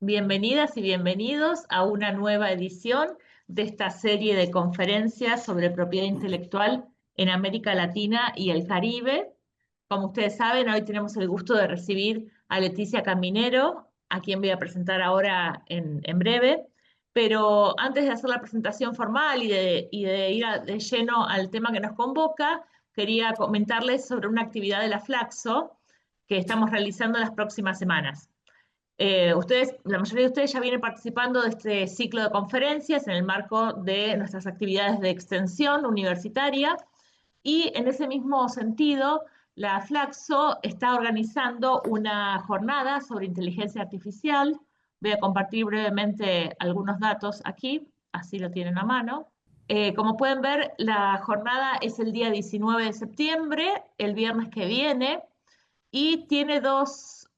Bienvenidas y bienvenidos a una nueva edición de esta serie de conferencias sobre propiedad intelectual en América Latina y el Caribe. Como ustedes saben, hoy tenemos el gusto de recibir a Leticia Caminero, a quien voy a presentar ahora en breve. Pero antes de hacer la presentación formal y de ir de lleno al tema que nos convoca, quería comentarles sobre una actividad de la Flaxo que estamos realizando las próximas semanas. La mayoría de ustedes ya vienen participando de este ciclo de conferencias en el marco de nuestras actividades de extensión universitaria y en ese mismo sentido, la Flaxo está organizando una jornada sobre inteligencia artificial. Voy a compartir brevemente algunos datos aquí, así lo tienen a mano. Como pueden ver, la jornada es el día 19 de septiembre, el viernes que viene, y tiene dos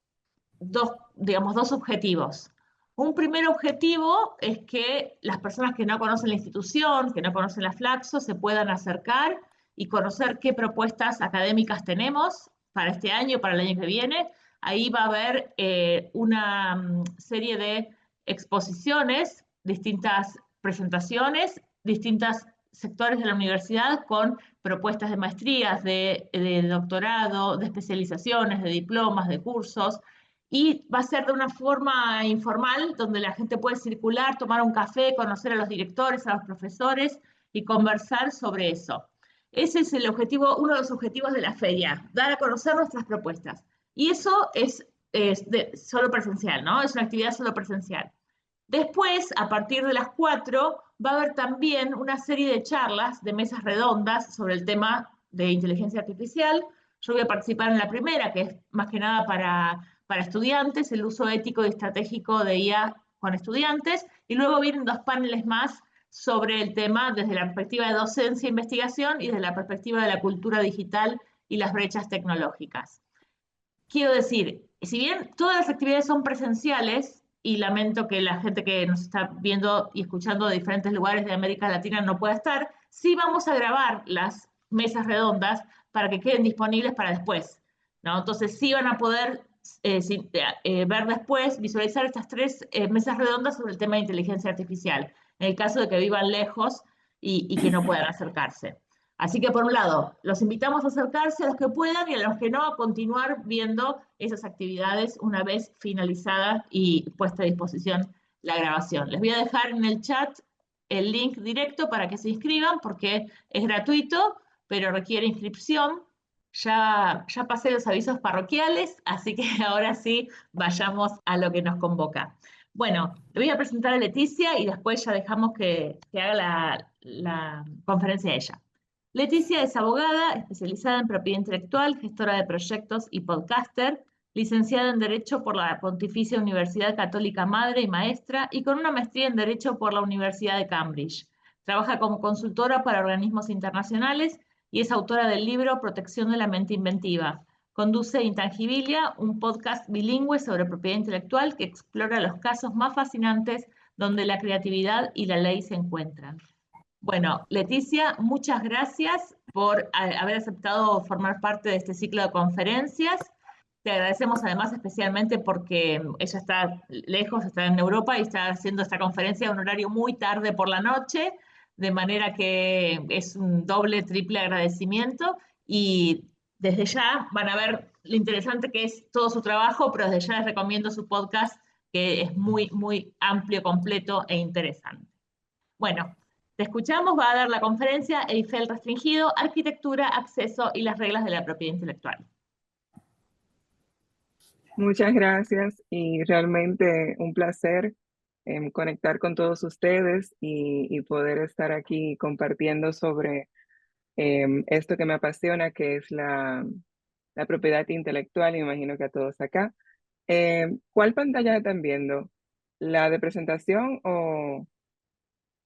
objetivos. Un primer objetivo es que las personas que no conocen la institución, que no conocen la Flaxo, se puedan acercar y conocer qué propuestas académicas tenemos para este año, para el año que viene. Ahí va a haber una serie de exposiciones, distintas presentaciones, distintos sectores de la universidad con propuestas de maestrías, de doctorado, de especializaciones, de diplomas, de cursos, y va a ser de una forma informal, donde la gente puede circular, tomar un café, conocer a los directores, a los profesores y conversar sobre eso. Ese es el objetivo, uno de los objetivos de la feria, dar a conocer nuestras propuestas. Y eso es solo presencial, ¿no? Es una actividad solo presencial. Después, a partir de las 4, va a haber también una serie de charlas, de mesas redondas sobre el tema de inteligencia artificial. Yo voy a participar en la primera, que es más que nada para estudiantes, el uso ético y estratégico de IA con estudiantes, y luego vienen dos paneles más sobre el tema desde la perspectiva de docencia e investigación y desde la perspectiva de la cultura digital y las brechas tecnológicas. Quiero decir, si bien todas las actividades son presenciales, y lamento que la gente que nos está viendo y escuchando de diferentes lugares de América Latina no pueda estar, sí vamos a grabar las mesas redondas para que queden disponibles para después, ¿no? Entonces sí van a poder ver después, visualizar estas tres mesas redondas sobre el tema de inteligencia artificial, en el caso de que vivan lejos y que no puedan acercarse. Así que por un lado, los invitamos a acercarse a los que puedan y a los que no a continuar viendo esas actividades una vez finalizada y puesta a disposición la grabación. Les voy a dejar en el chat el link directo para que se inscriban porque es gratuito, pero requiere inscripción. Ya pasé los avisos parroquiales, así que ahora sí vayamos a lo que nos convoca. Bueno, le voy a presentar a Leticia y después ya dejamos que haga la conferencia ella. Leticia es abogada, especializada en propiedad intelectual, gestora de proyectos y podcaster, licenciada en Derecho por la Pontificia Universidad Católica Madre y Maestra y con una maestría en Derecho por la Universidad de Cambridge. Trabaja como consultora para organismos internacionales y es autora del libro Protección de la mente inventiva. Conduce Intangibilia, un podcast bilingüe sobre propiedad intelectual que explora los casos más fascinantes donde la creatividad y la ley se encuentran. Bueno, Leticia, muchas gracias por haber aceptado formar parte de este ciclo de conferencias. Te agradecemos además especialmente porque ella está lejos, está en Europa y está haciendo esta conferencia a un horario muy tarde por la noche, de manera que es un doble, triple agradecimiento y desde ya van a ver lo interesante que es todo su trabajo, pero desde ya les recomiendo su podcast que es muy, muy amplio, completo e interesante. Bueno, te escuchamos, va a dar la conferencia Eiffel Restringido, Arquitectura, Acceso y las reglas de la propiedad intelectual. Muchas gracias y realmente un placer conectar con todos ustedes y poder estar aquí compartiendo sobre esto que me apasiona, que es la propiedad intelectual, y me imagino que a todos acá. ¿Cuál pantalla están viendo? ¿La de presentación o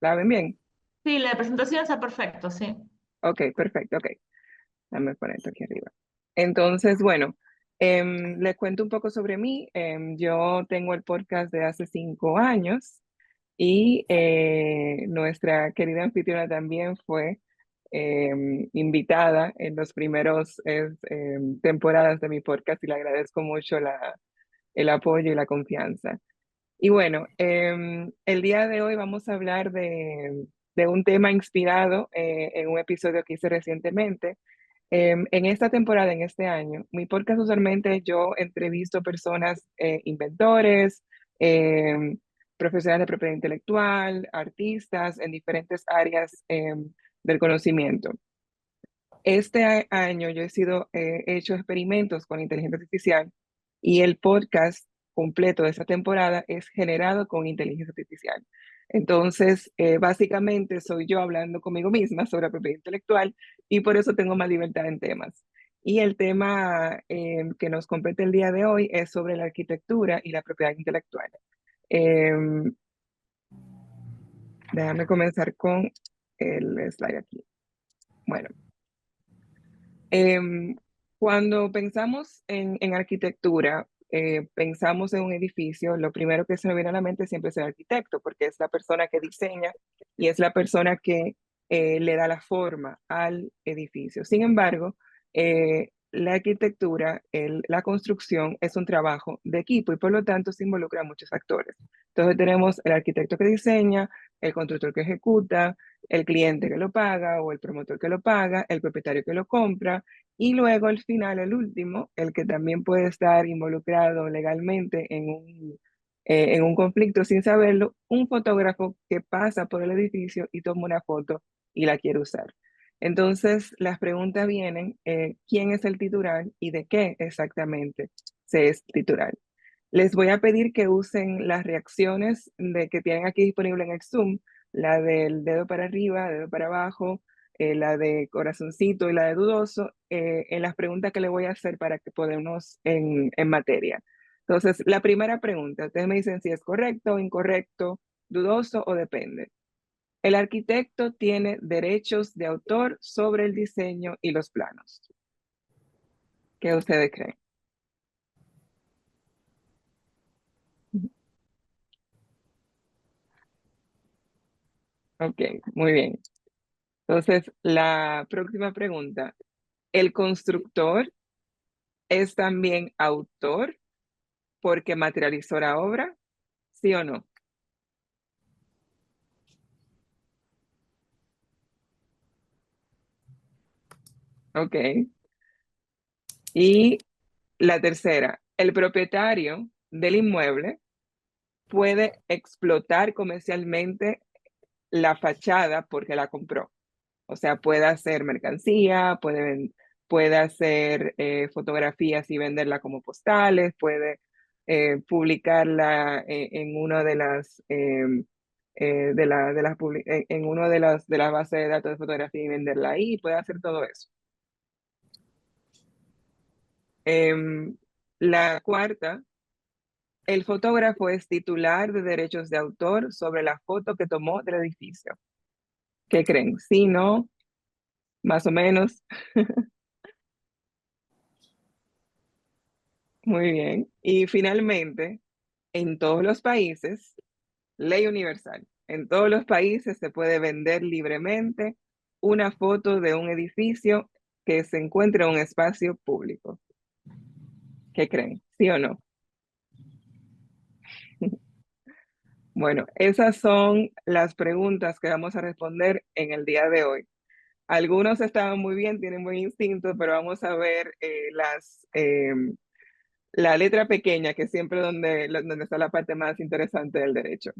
la ven bien? Sí, la presentación está perfecto, sí. Ok, perfecto, ok. Dame poner esto aquí arriba. Entonces, bueno, les cuento un poco sobre mí. Yo tengo el podcast de hace 5 años y nuestra querida anfitriona también fue invitada en los primeros temporadas de mi podcast y le agradezco mucho el apoyo y la confianza. Y bueno, el día de hoy vamos a hablar de un tema inspirado en un episodio que hice recientemente. En esta temporada, en este año, mi podcast usualmente yo entrevisto personas, inventores, em, profesionales de propiedad intelectual, artistas en diferentes áreas del conocimiento. Este año yo he hecho experimentos con inteligencia artificial y el podcast completo de esta temporada es generado con inteligencia artificial. Entonces, básicamente soy yo hablando conmigo misma sobre propiedad intelectual y por eso tengo más libertad en temas. Y el tema que nos compete el día de hoy es sobre la arquitectura y la propiedad intelectual. Em, Déjame comenzar con el slide aquí. Bueno. Em, Cuando pensamos en arquitectura, pensamos en un edificio, lo primero que se nos viene a la mente siempre es el arquitecto, porque es la persona que diseña y es la persona que le da la forma al edificio. Sin embargo, la arquitectura, la construcción es un trabajo de equipo y por lo tanto se involucra a muchos actores. Entonces tenemos el arquitecto que diseña, el constructor que ejecuta, el cliente que lo paga o el promotor que lo paga, el propietario que lo compra y luego al final, el último, el que también puede estar involucrado legalmente en un conflicto sin saberlo, un fotógrafo que pasa por el edificio y toma una foto y la quiere usar. Entonces, las preguntas vienen, ¿quién es el titular y de qué exactamente se es titular? Les voy a pedir que usen las reacciones que tienen aquí disponible en el Zoom, la del dedo para arriba, dedo para abajo, la de corazoncito y la de dudoso, en las preguntas que le voy a hacer para que podamos en materia. Entonces, la primera pregunta, ustedes me dicen si es correcto, incorrecto, dudoso o depende. El arquitecto tiene derechos de autor sobre el diseño y los planos. ¿Qué ustedes creen? Ok, muy bien. Entonces, la próxima pregunta, ¿el constructor es también autor porque materializó la obra? ¿Sí o no? Ok. Y la tercera, el propietario del inmueble puede explotar comercialmente la fachada porque la compró. O sea, puede hacer mercancía, puede hacer fotografías y venderla como postales, puede publicarla en una de las en uno de las bases de datos de fotografía y venderla ahí, puede hacer todo eso. Em, la cuarta, el fotógrafo es titular de derechos de autor sobre la foto que tomó del edificio. ¿Qué creen? ¿Sí, no? Más o menos. Muy bien. Y finalmente, en todos los países, ley universal. En todos los países se puede vender libremente una foto de un edificio que se encuentra en un espacio público. ¿Qué creen? ¿Sí o no? Bueno, esas son las preguntas que vamos a responder en el día de hoy. Algunos estaban muy bien, tienen buen instinto, pero vamos a ver la letra pequeña, que es siempre donde está la parte más interesante del derecho.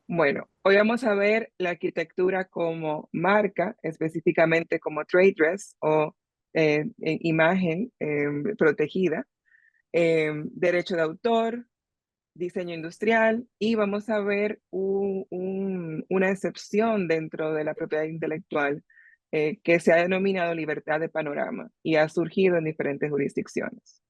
Bueno, hoy vamos a ver la arquitectura como marca, específicamente como trade dress o imagen protegida, derecho de autor, diseño industrial y vamos a ver una excepción dentro de la propiedad intelectual que se ha denominado libertad de panorama y ha surgido en diferentes jurisdicciones.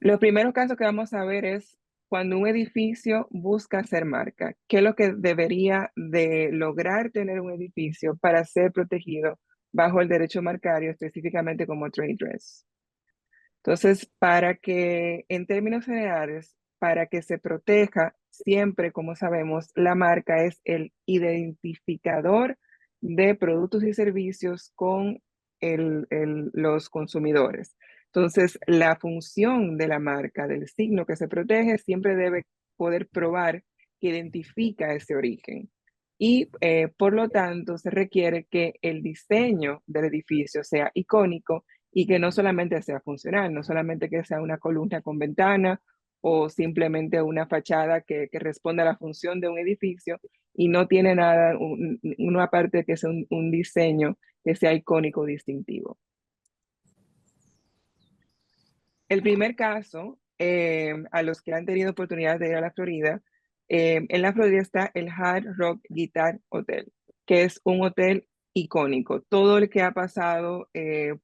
Los primeros casos que vamos a ver es cuando un edificio busca ser marca. ¿Qué es lo que debería de lograr tener un edificio para ser protegido bajo el derecho marcario, específicamente como trade dress? Entonces, en términos generales, para que se proteja, siempre, como sabemos, la marca es el identificador de productos y servicios con los consumidores. Entonces, la función de la marca, del signo que se protege, siempre debe poder probar que identifica ese origen. Y por lo tanto, se requiere que el diseño del edificio sea icónico y que no solamente sea funcional, no solamente que sea una columna con ventana o simplemente una fachada que responda a la función de un edificio y no tiene nada, una parte que sea un diseño que sea icónico o distintivo. El primer caso, a los que han tenido oportunidad de ir a la Florida, en la Florida está el Hard Rock Guitar Hotel, que es un hotel icónico. Todo el que ha pasado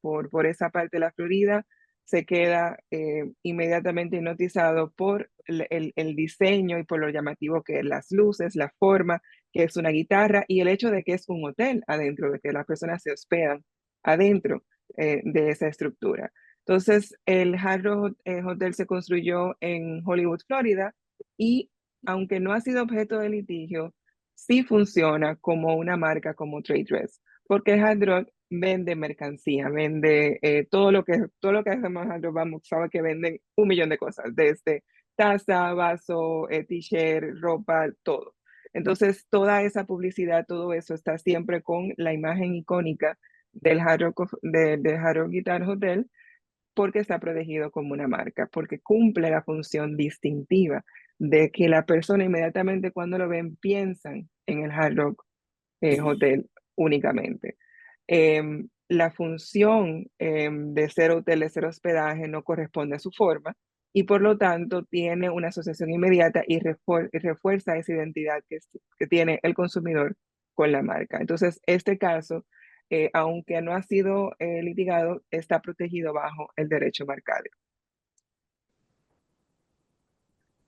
por esa parte de la Florida se queda inmediatamente hipnotizado por el diseño y por lo llamativo que es las luces, la forma, que es una guitarra y el hecho de que es un hotel adentro, de que las personas se hospedan adentro de esa estructura. Entonces, el Hard Rock Hotel se construyó en Hollywood, Florida, y aunque no ha sido objeto de litigio, sí funciona como una marca como Trade Dress, porque Hard Rock vende mercancía, vende todo lo que hacemos Hard Rock, vamos, sabe que venden un millón de cosas, desde taza, vaso, t-shirt, ropa, todo. Entonces, toda esa publicidad, todo eso está siempre con la imagen icónica del del Hard Rock Guitar Hotel, porque está protegido como una marca, porque cumple la función distintiva de que la persona inmediatamente cuando lo ven piensan en el Hard Rock Hotel únicamente. La función de ser hotel, de ser hospedaje, no corresponde a su forma y por lo tanto tiene una asociación inmediata y refuerza esa identidad que tiene el consumidor con la marca. Entonces, este caso, aunque no ha sido litigado, está protegido bajo el derecho marcario.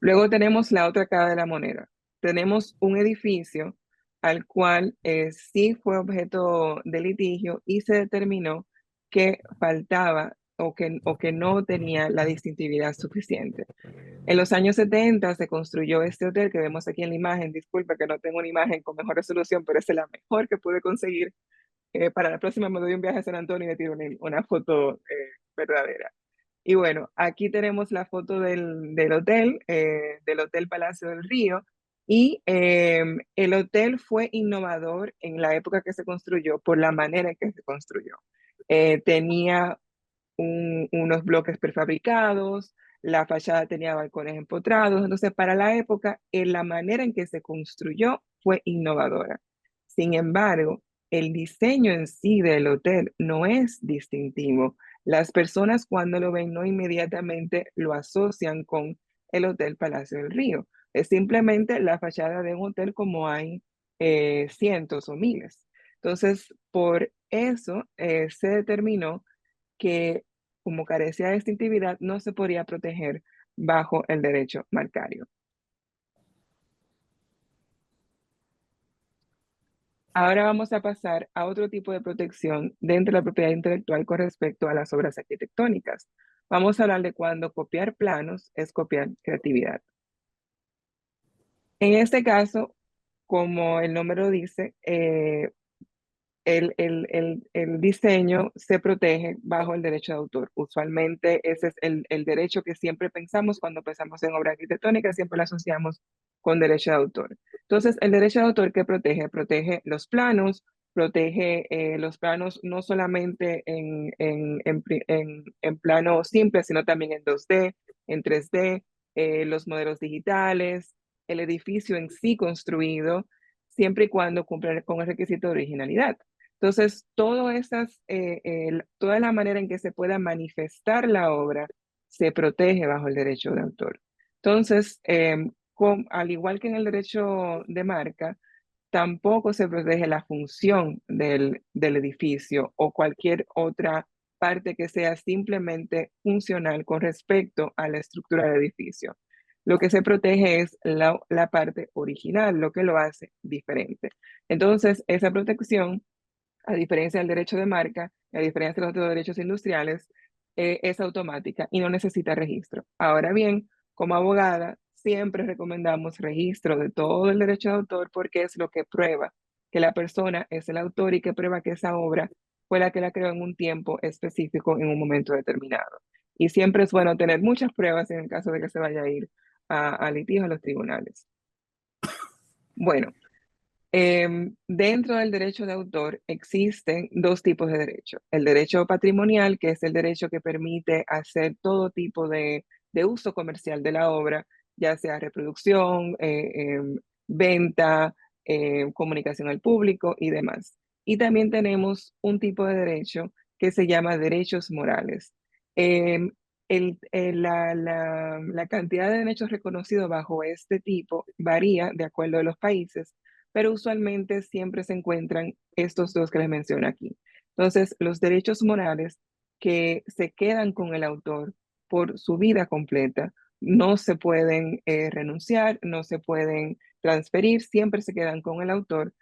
Luego tenemos la otra cara de la moneda. Tenemos un edificio al cual sí fue objeto de litigio y se determinó que faltaba o que no tenía la distintividad suficiente. En los años 70 se construyó este hotel que vemos aquí en la imagen. Disculpa que no tengo una imagen con mejor resolución, pero es la mejor que pude conseguir. Para la próxima me doy un viaje a San Antonio y me tiro una foto verdadera. Y bueno, aquí tenemos la foto del Hotel Palacio del Río. Y el hotel fue innovador en la época que se construyó por la manera en que se construyó. Tenía unos bloques prefabricados, la fachada tenía balcones empotrados, entonces para la época, la manera en que se construyó fue innovadora. Sin embargo, el diseño en sí del hotel no es distintivo. Las personas cuando lo ven no inmediatamente lo asocian con el Hotel Palacio del Río. Es simplemente la fachada de un hotel como hay cientos o miles. Entonces, por eso se determinó que como carecía de distintividad no se podía proteger bajo el derecho marcario. Ahora vamos a pasar a otro tipo de protección dentro de la propiedad intelectual con respecto a las obras arquitectónicas. Vamos a hablar de cuando copiar planos es copiar creatividad. En este caso, como el nombre lo dice, el diseño se protege bajo el derecho de autor. Usualmente ese es el derecho que siempre pensamos cuando pensamos en obra arquitectónica, siempre lo asociamos con derecho de autor. Entonces, el derecho de autor que protege, protege protege los planos no solamente en plano simple, sino también en 2D, en 3D, los modelos digitales, el edificio en sí construido, siempre y cuando cumpla con el requisito de originalidad. Entonces, toda la manera en que se pueda manifestar la obra se protege bajo el derecho de autor. Entonces, al igual que en el derecho de marca, tampoco se protege la función del edificio o cualquier otra parte que sea simplemente funcional con respecto a la estructura del edificio. Lo que se protege es la parte original, lo que lo hace diferente. Entonces, esa protección, a diferencia del derecho de marca, a diferencia de los otros derechos industriales, es automática y no necesita registro. Ahora bien, como abogada, siempre recomendamos registro de todo el derecho de autor porque es lo que prueba que la persona es el autor y que prueba que esa obra fue la que la creó en un tiempo específico, en un momento determinado. Y siempre es bueno tener muchas pruebas en el caso de que se vaya a ir a litigio a los tribunales. Bueno, dentro del derecho de autor existen dos tipos de derecho. El derecho patrimonial, que es el derecho que permite hacer todo tipo de uso comercial de la obra, ya sea reproducción, venta, comunicación al público y demás. Y también tenemos un tipo de derecho que se llama derechos morales. Em, la cantidad de derechos reconocidos bajo este tipo varía de acuerdo a los países, pero usualmente siempre se encuentran estos dos que les menciono aquí. Entonces, los derechos morales que se quedan con el autor por su vida completa no se pueden renunciar, no se pueden transferir, siempre se quedan con el autor.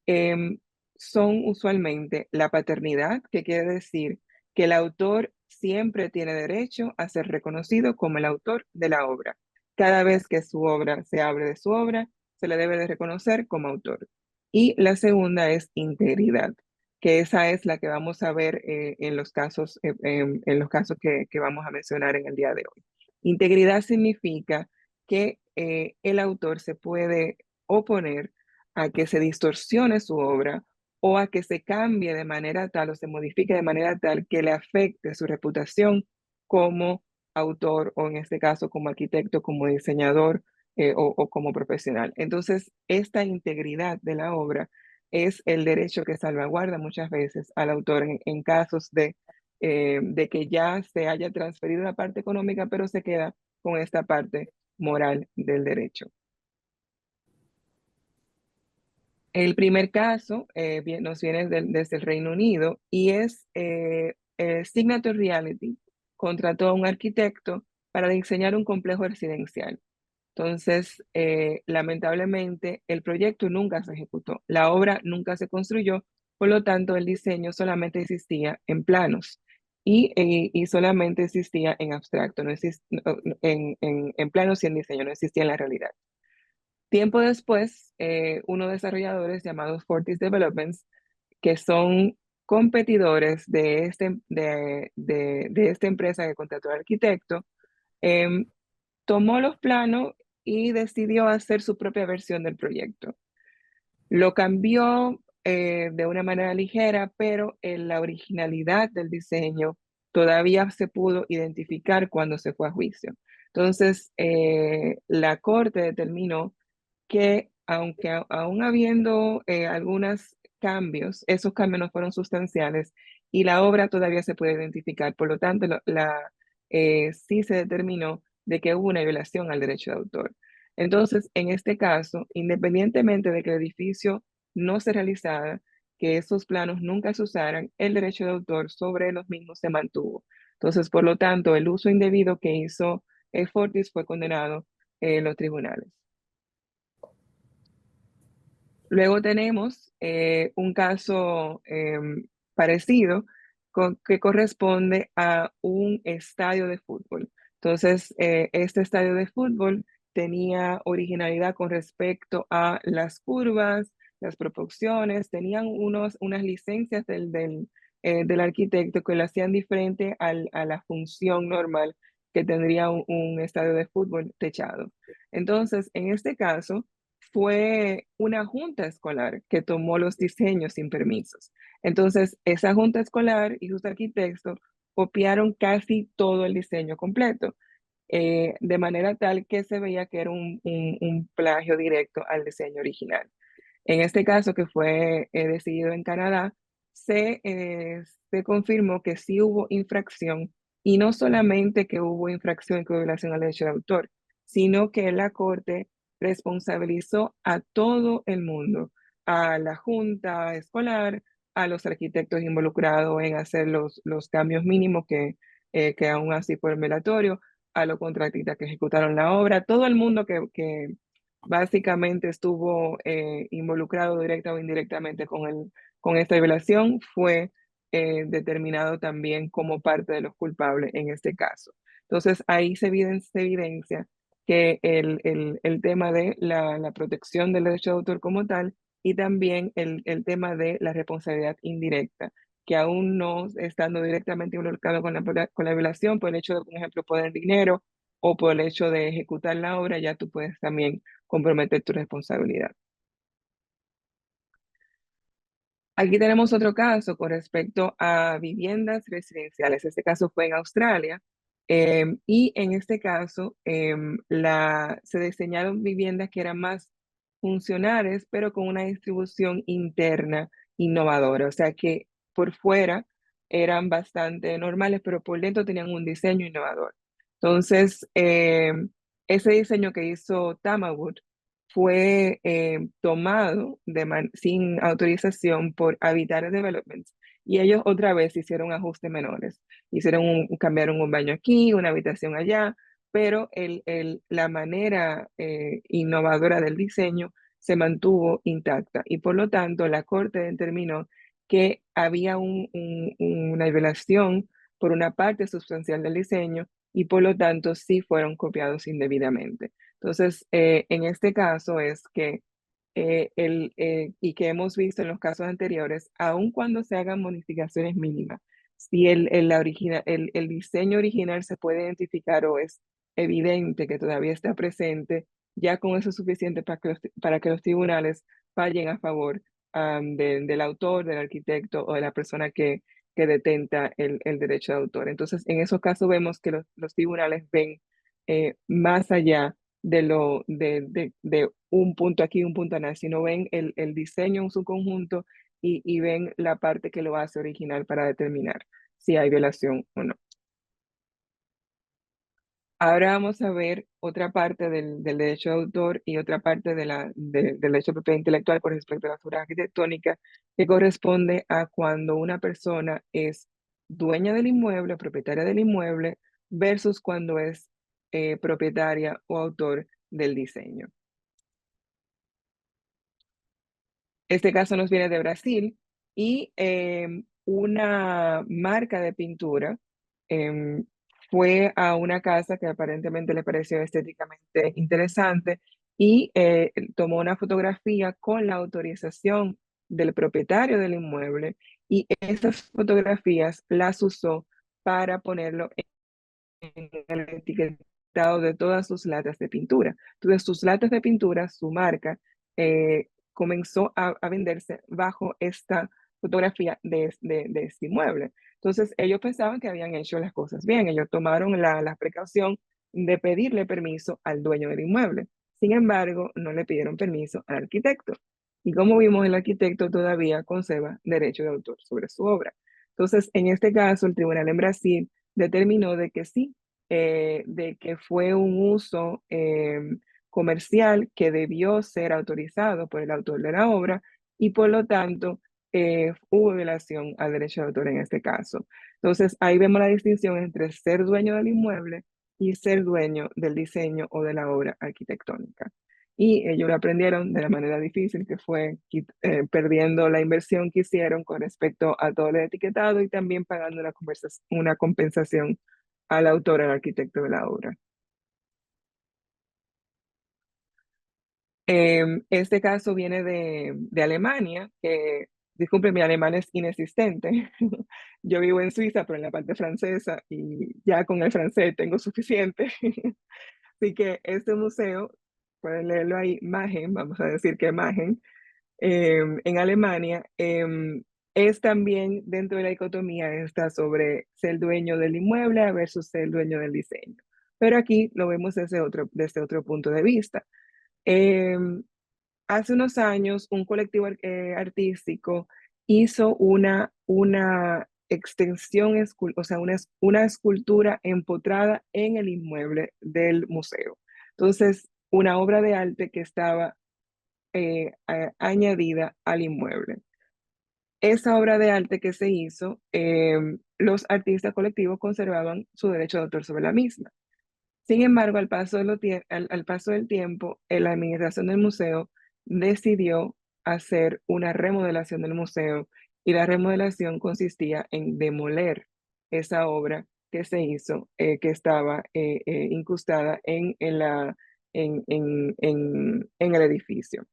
Em, Son usualmente la paternidad, que quiere decir que el autor siempre tiene derecho a ser reconocido como el autor de la obra. Cada vez que su obra se hable de su obra, se le debe de reconocer como autor. Y la segunda es integridad, que esa es la que vamos a ver en los casos que vamos a mencionar en el día de hoy. Integridad significa que el autor se puede oponer a que se distorsione su obra o a que se cambie de manera tal o se modifique de manera tal que le afecte su reputación como autor o en este caso como arquitecto, como diseñador o como profesional. Entonces, esta integridad de la obra es el derecho que salvaguarda muchas veces al autor en casos de que ya se haya transferido la parte económica, pero se queda con esta parte moral del derecho. El primer caso nos viene desde el Reino Unido y es Signature Realty contrató a un arquitecto para diseñar un complejo residencial. Entonces, lamentablemente, el proyecto nunca se ejecutó, la obra nunca se construyó, por lo tanto, el diseño solamente existía en planos y solamente existía en abstracto, no en planos y en diseño, no existía en la realidad. Tiempo después, unos desarrolladores llamados Fortis Developments, que son competidores de esta empresa que contrató al arquitecto, em, tomó los planos y decidió hacer su propia versión del proyecto. Lo cambió de una manera ligera, pero en la originalidad del diseño todavía se pudo identificar cuando se fue a juicio. Entonces, la corte determinó que aunque aún habiendo algunos cambios, esos cambios no fueron sustanciales y la obra todavía se puede identificar. Por lo tanto, sí se determinó de que hubo una violación al derecho de autor. Entonces, en este caso, independientemente de que el edificio no se realizara, que esos planos nunca se usaran, el derecho de autor sobre los mismos se mantuvo. Entonces, por lo tanto, el uso indebido que hizo Fortis fue condenado en los tribunales. Luego tenemos un caso parecido que corresponde a un estadio de fútbol. Entonces, este estadio de fútbol tenía originalidad con respecto a las curvas, las proporciones, tenían unas licencias del arquitecto que lo hacían diferente a la función normal que tendría un estadio de fútbol techado. Entonces, en este caso, fue una junta escolar que tomó los diseños sin permisos. Entonces, esa junta escolar y sus arquitectos copiaron casi todo el diseño completo, de manera tal que se veía que era un plagio directo al diseño original. En este caso, que fue decidido en Canadá, se confirmó que sí hubo infracción y no solamente que hubo infracción con violación al derecho de autor, sino que la Corte responsabilizó a todo el mundo, a la junta escolar, a los arquitectos involucrados en hacer los cambios mínimos que aún así fueron violatorios, a los contratistas que ejecutaron la obra, todo el mundo que básicamente estuvo involucrado directa o indirectamente con esta violación, fue determinado también como parte de los culpables en este caso. Entonces, ahí se evidencia que el tema de la protección del derecho de autor como tal y también el tema de la responsabilidad indirecta, que aún no estando directamente involucrado con la violación, por el hecho de, por ejemplo, poner dinero o por el hecho de ejecutar la obra, ya tú puedes también comprometer tu responsabilidad. Aquí tenemos otro caso con respecto a viviendas residenciales. Este caso fue en Australia y en este caso se diseñaron viviendas que eran más funcionales, pero con una distribución interna innovadora. O sea que por fuera eran bastante normales, pero por dentro tenían un diseño innovador. Entonces, ese diseño que hizo Tamawood fue tomado sin autorización por Habitat Developments y ellos otra vez hicieron ajustes menores. Cambiaron un baño aquí, una habitación allá, pero la manera innovadora del diseño se mantuvo intacta y por lo tanto la Corte determinó que había una violación por una parte sustancial del diseño y por lo tanto sí fueron copiados indebidamente. Entonces, en este caso es que, y que hemos visto en los casos anteriores, aun cuando se hagan modificaciones mínimas, si el diseño original se puede identificar o es evidente que todavía está presente, ya con eso es suficiente para que los tribunales fallen a favor del autor, del arquitecto o de la persona que detenta el derecho de autor. Entonces, en esos casos vemos que los tribunales ven más allá de un punto aquí, un punto allá, sino ven el diseño en su conjunto y ven la parte que lo hace original para determinar si hay violación o no. Ahora vamos a ver otra parte del derecho de autor y otra parte del derecho de propiedad intelectual con respecto a las obras arquitectónicas, que corresponde a cuando una persona es dueña del inmueble, propietaria del inmueble, versus cuando es propietaria o autor del diseño. Este caso nos viene de Brasil y una marca de pintura em, fue a una casa que aparentemente le pareció estéticamente interesante y tomó una fotografía con la autorización del propietario del inmueble y esas fotografías las usó para ponerlo en el etiquetado de todas sus latas de pintura. Entonces, sus latas de pintura, su marca, comenzó a venderse bajo esta fotografía de este inmueble. Entonces, ellos pensaban que habían hecho las cosas bien. Ellos tomaron la precaución de pedirle permiso al dueño del inmueble. Sin embargo, no le pidieron permiso al arquitecto. Y como vimos, el arquitecto todavía conserva derecho de autor sobre su obra. Entonces, en este caso, el tribunal en Brasil determinó de que sí, de que fue un uso comercial que debió ser autorizado por el autor de la obra y por lo tanto hubo violación al derecho de autor en este caso. Entonces ahí vemos la distinción entre ser dueño del inmueble y ser dueño del diseño o de la obra arquitectónica. Y ellos lo aprendieron de la manera difícil, que fue perdiendo la inversión que hicieron con respecto a todo el etiquetado y también pagando una compensación al autor, al arquitecto de la obra. Este caso viene de Alemania, que, disculpe, mi alemán es inexistente. Yo vivo en Suiza, pero en la parte francesa, y ya con el francés tengo suficiente. Así que este museo, pueden leerlo ahí, Magen, vamos a decir que Magen, en Alemania, es también dentro de la dicotomía está sobre ser dueño del inmueble versus ser dueño del diseño. Pero aquí lo vemos desde otro punto de vista. Em, Hace unos años, un colectivo artístico hizo una extensión, o sea, una escultura empotrada en el inmueble del museo. Entonces, una obra de arte que estaba añadida al inmueble. Esa obra de arte que se hizo, los artistas colectivos conservaban su derecho de autor sobre la misma. Sin embargo, al paso del tiempo, la administración del museo decidió hacer una remodelación del museo y la remodelación consistía en demoler esa obra que se hizo, que estaba incrustada en el edificio.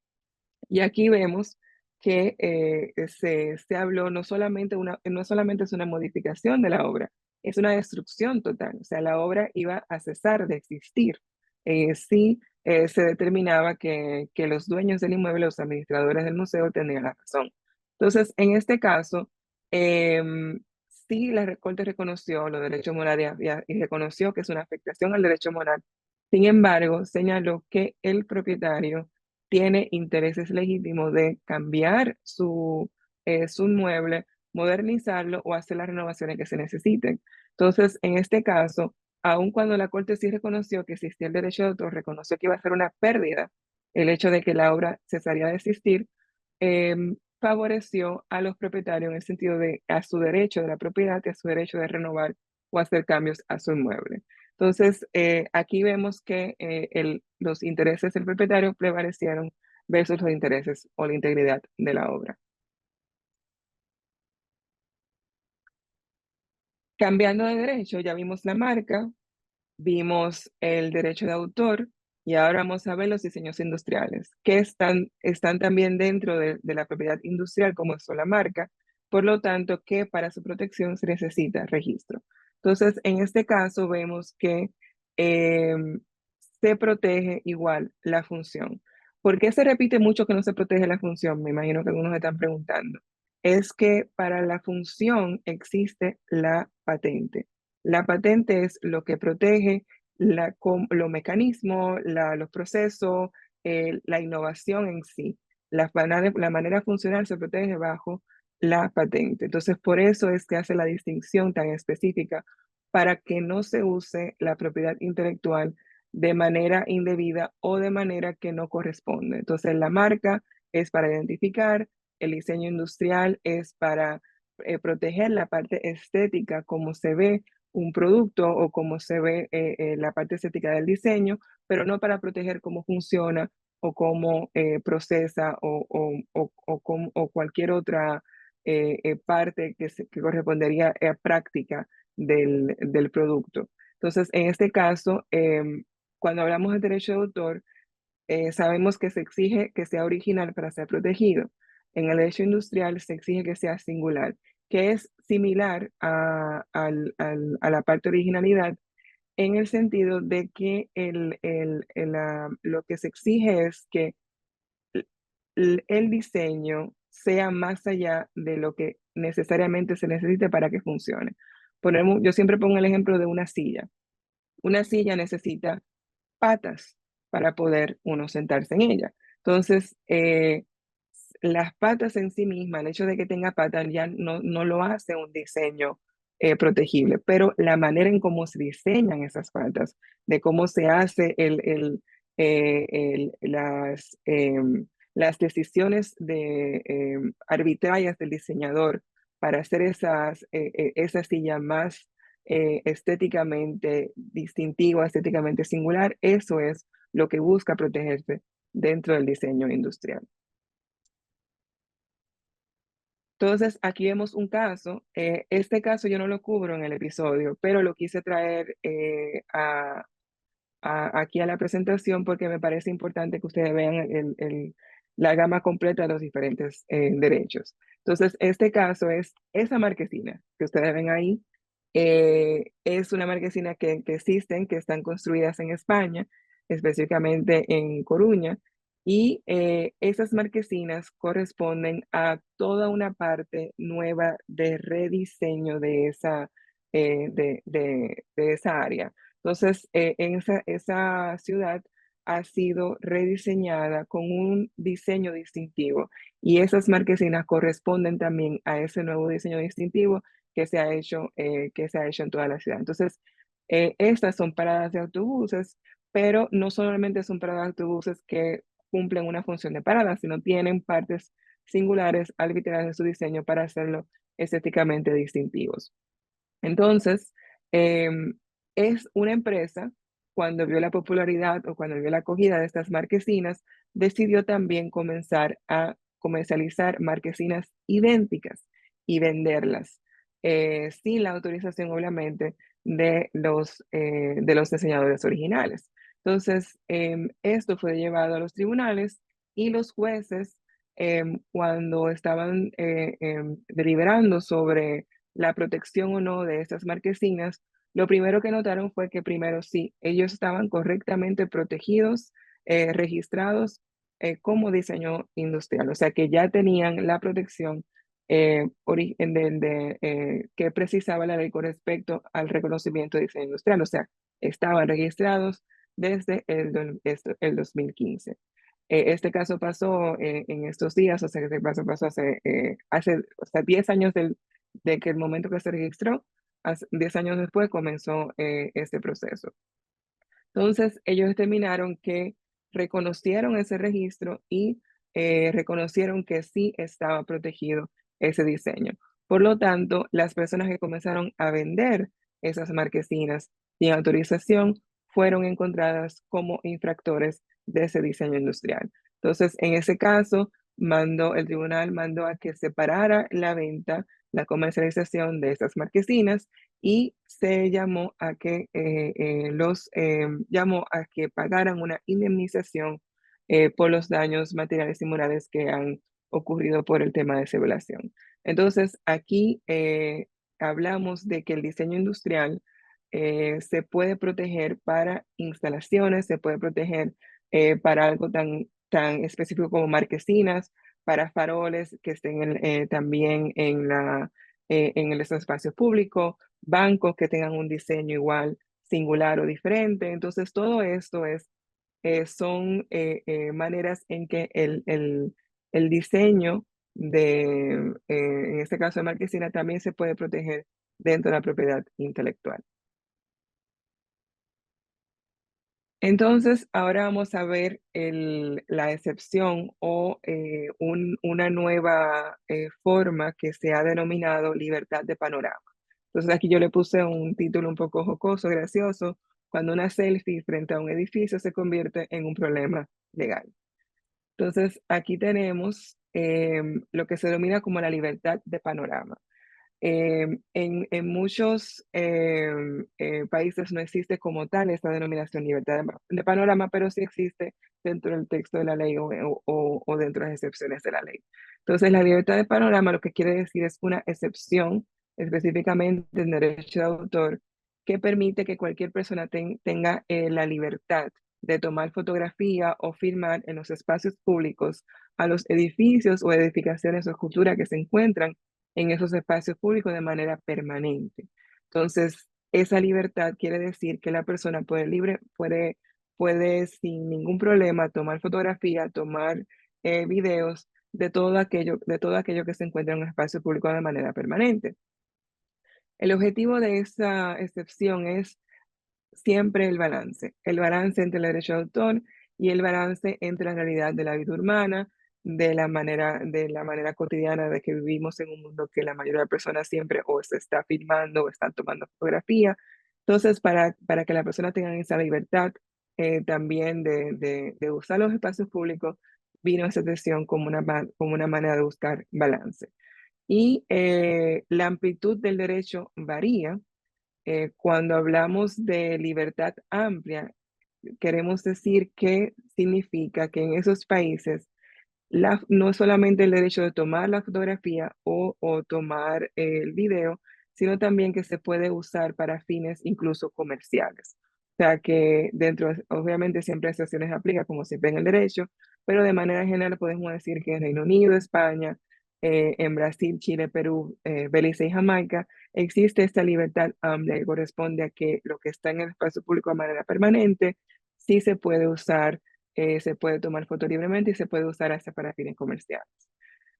Y aquí vemos que se habló no solamente es una modificación de la obra, es una destrucción total. O sea, la obra iba a cesar de existir. Sí, se determinaba que los dueños del inmueble, los administradores del museo, tenían la razón. Entonces, en este caso, sí, la Corte reconoció los derechos morales y reconoció que es una afectación al derecho moral. Sin embargo, señaló que el propietario tiene intereses legítimos de cambiar su inmueble, modernizarlo o hacer las renovaciones que se necesiten. Entonces, en este caso, aun cuando la Corte sí reconoció que existía el derecho de autor, reconoció que iba a ser una pérdida el hecho de que la obra cesaría de existir, favoreció a los propietarios en el sentido de a su derecho de la propiedad y a su derecho de renovar o hacer cambios a su inmueble. Entonces, aquí vemos que los intereses del propietario prevalecieron versus los intereses o la integridad de la obra. Cambiando de derecho, ya vimos la marca, vimos el derecho de autor y ahora vamos a ver los diseños industriales, que están también dentro de la propiedad industrial como es la marca, por lo tanto que para su protección se necesita registro. Entonces, en este caso vemos que eh, se protege igual la función. ¿Por qué se repite mucho que no se protege la función? Me imagino que algunos están preguntando. Es que para la función existe la patente. La patente es lo que protege los mecanismos, los procesos, la innovación en sí. La manera funcional se protege bajo la patente. Entonces, por eso es que hace la distinción tan específica para que no se use la propiedad intelectual de manera indebida o de manera que no corresponde. Entonces, la marca es para identificar, el diseño industrial es para proteger la parte estética, como se ve un producto o cómo se ve la parte estética del diseño, pero no para proteger cómo funciona o cómo procesa o cualquier otra parte que correspondería a práctica del producto. Entonces, en este caso, cuando hablamos de derecho de autor, sabemos que se exige que sea original para ser protegido. En el derecho industrial se exige que sea singular, que es similar a la parte originalidad en el sentido de que lo que se exige es que el diseño sea más allá de lo que necesariamente se necesite para que funcione. Yo siempre pongo el ejemplo de una silla. Una silla necesita patas para poder uno sentarse en ella. Entonces, las patas en sí mismas, el hecho de que tenga patas ya no lo hace un diseño protegible, pero la manera en cómo se diseñan esas patas, de cómo se hace las decisiones arbitrarias del diseñador para hacer esa silla más estéticamente distintivo, estéticamente singular, eso es lo que busca protegerse dentro del diseño industrial. Entonces, aquí vemos un caso. Este caso yo no lo cubro en el episodio, pero lo quise traer aquí a la presentación porque me parece importante que ustedes vean la gama completa de los diferentes derechos. Entonces, este caso es esa marquesina que ustedes ven ahí. Es una marquesina que existen, que están construidas en España, específicamente en Coruña, y esas marquesinas corresponden a toda una parte nueva de rediseño de esa área. Entonces, en esa ciudad ha sido rediseñada con un diseño distintivo y esas marquesinas corresponden también a ese nuevo diseño distintivo que se ha hecho en toda la ciudad. Entonces, estas son paradas de autobuses, pero no solamente son paradas de autobuses que cumplen una función de parada, sino tienen partes singulares arbitrarias de su diseño para hacerlo estéticamente distintivos. Entonces, es una empresa, cuando vio la popularidad o cuando vio la acogida de estas marquesinas, decidió también comenzar a comercializar marquesinas idénticas y venderlas, sin la autorización, obviamente, de los diseñadores originales. Entonces, esto fue llevado a los tribunales y los jueces cuando estaban deliberando sobre la protección o no de estas marquesinas, lo primero que notaron fue que primero sí, ellos estaban correctamente protegidos, registrados como diseño industrial, o sea que ya tenían la protección que precisaba la ley con respecto al reconocimiento de diseño industrial, o sea, estaban registrados desde el 2015. Este caso pasó en estos días, o sea, que este caso pasó hace o sea, 10 años de que el momento que se registró, 10 años después comenzó este proceso. Entonces, ellos determinaron que reconocieron ese registro y reconocieron que sí estaba protegido ese diseño. Por lo tanto, las personas que comenzaron a vender esas marquesinas sin autorización fueron encontradas como infractores de ese diseño industrial. Entonces, en ese caso, el tribunal mandó a que separara la venta, la comercialización de esas marquesinas y se llamó a que pagaran una indemnización por los daños materiales y morales que han ocurrido por el tema de esa violación. Entonces, aquí hablamos de que el diseño industrial se puede proteger para instalaciones, se puede proteger para algo tan específico como marquesinas, para faroles que estén también en el espacio público, bancos que tengan un diseño igual, singular o diferente. Entonces, todo esto son maneras en que el diseño en este caso de marquesina, también se puede proteger dentro de la propiedad intelectual. Entonces, ahora vamos a ver la excepción o una nueva forma que se ha denominado libertad de panorama. Entonces, aquí yo le puse un título un poco jocoso, gracioso, cuando una selfie frente a un edificio se convierte en un problema legal. Entonces, aquí tenemos lo que se denomina como la libertad de panorama. En muchos países no existe como tal esta denominación libertad de panorama, pero sí existe dentro del texto de la ley o dentro de las excepciones de la ley. Entonces, la libertad de panorama lo que quiere decir es una excepción específicamente en derecho de autor que permite que cualquier persona tenga la libertad de tomar fotografía o filmar en los espacios públicos a los edificios o edificaciones o esculturas que se encuentran en esos espacios públicos de manera permanente. Entonces, esa libertad quiere decir que la persona puede sin ningún problema tomar fotografía, tomar videos de todo aquello que se encuentra en un espacio público de manera permanente. El objetivo de esa excepción es siempre el balance entre el derecho de autor y el balance entre la realidad de la vida urbana, de la manera cotidiana de que vivimos en un mundo que la mayoría de personas siempre o se está filmando o están tomando fotografía. Entonces, para que la persona tenga esa libertad también de usar los espacios públicos, vino esa excepción como una manera de buscar balance. Y la amplitud del derecho varía cuando hablamos de libertad amplia, queremos decir que significa que en esos países no solamente el derecho de tomar la fotografía o tomar el video, sino también que se puede usar para fines incluso comerciales. O sea que obviamente siempre excepciones aplica como siempre en el derecho, pero de manera general podemos decir que en Reino Unido, España, en Brasil, Chile, Perú, Belice y Jamaica, existe esta libertad amplia que corresponde a que lo que está en el espacio público de manera permanente sí se puede usar, se puede tomar foto libremente y se puede usar hasta para fines comerciales.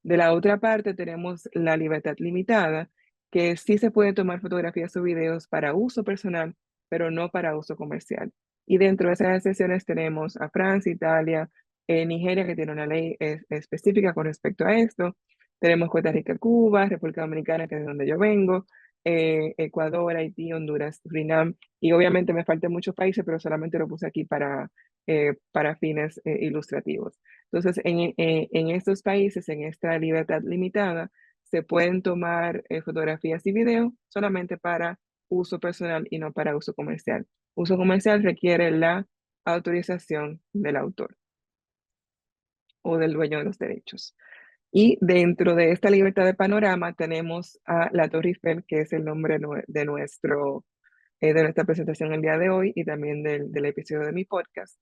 De la otra parte tenemos la libertad limitada, que sí se puede tomar fotografías o videos para uso personal, pero no para uso comercial. Y dentro de esas excepciones tenemos a Francia, Italia, Nigeria, que tiene una ley específica con respecto a esto. Tenemos Costa Rica, Cuba, República Dominicana, que es de donde yo vengo, Ecuador, Haití, Honduras, Surinam, y obviamente me faltan muchos países, pero solamente lo puse aquí para fines ilustrativos. Entonces, en estos países, en esta libertad limitada, se pueden tomar fotografías y videos solamente para uso personal y no para uso comercial. Uso comercial requiere la autorización del autor. o del dueño de los derechos. Y dentro de esta libertad de panorama tenemos a la Torre Eiffel, que es el nombre de nuestra presentación el día de hoy y también del episodio de mi podcast.